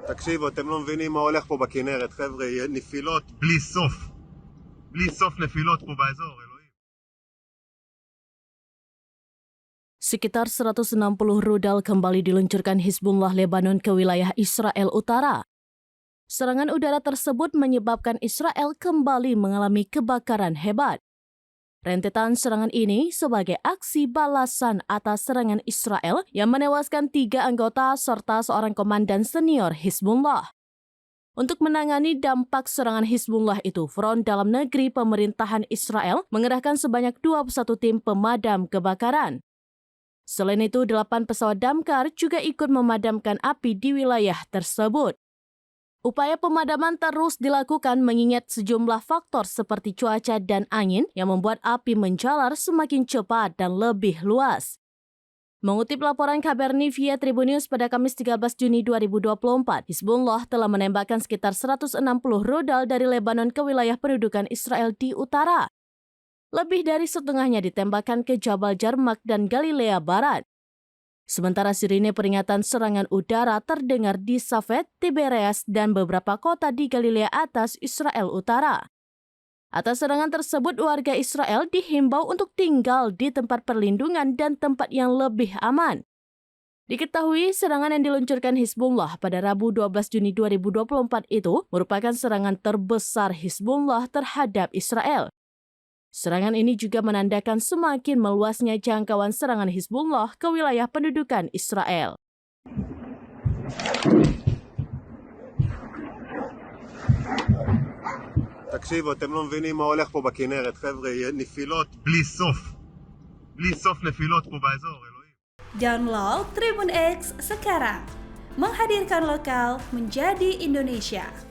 תקשיבו, אתם לא מבינים מה הולך פה בכנרת, חבר'ה, נפילות בלי סוף. בלי סוף נפילות פה באזור, אלוהים. Sekitar 160 rudal kembali diluncurkan Hizbullah Lebanon ke wilayah Israel Utara. Serangan udara tersebut menyebabkan Israel kembali mengalami kebakaran hebat. Rentetan serangan ini sebagai aksi balasan atas serangan Israel yang menewaskan 3 anggota serta seorang komandan senior Hizbullah. Untuk menangani dampak serangan Hizbullah itu, Front Dalam Negeri Pemerintahan Israel mengerahkan sebanyak 21 tim pemadam kebakaran. Selain itu, 8 pesawat damkar juga ikut memadamkan api di wilayah tersebut. Upaya pemadaman terus dilakukan mengingat sejumlah faktor seperti cuaca dan angin yang membuat api menjalar semakin cepat dan lebih luas. Mengutip laporan KBR via Tribun News pada Kamis 13 Juni 2024, Hizbullah telah menembakkan sekitar 160 rudal dari Lebanon ke wilayah pendudukan Israel di utara. Lebih dari setengahnya ditembakkan ke Jabal Jarmak dan Galilea Barat. Sementara sirine peringatan serangan udara terdengar di Safed, Tiberias, dan beberapa kota di Galilea atas Israel Utara. Atas serangan tersebut, warga Israel dihimbau untuk tinggal di tempat perlindungan dan tempat yang lebih aman. Diketahui serangan yang diluncurkan Hizbullah pada Rabu 12 Juni 2024 itu merupakan serangan terbesar Hizbullah terhadap Israel. Serangan ini juga menandakan semakin meluasnya jangkauan serangan Hizbullah ke wilayah pendudukan Israel. תקשיבו, אתם לא מבינים מה הולך פה בכנרת, חבר'ה, נפילות בלי סוף. בלי סוף נפילות פה באזור, אלוהים. Download Tribun X sekarang. Menghadirkan lokal menjadi Indonesia.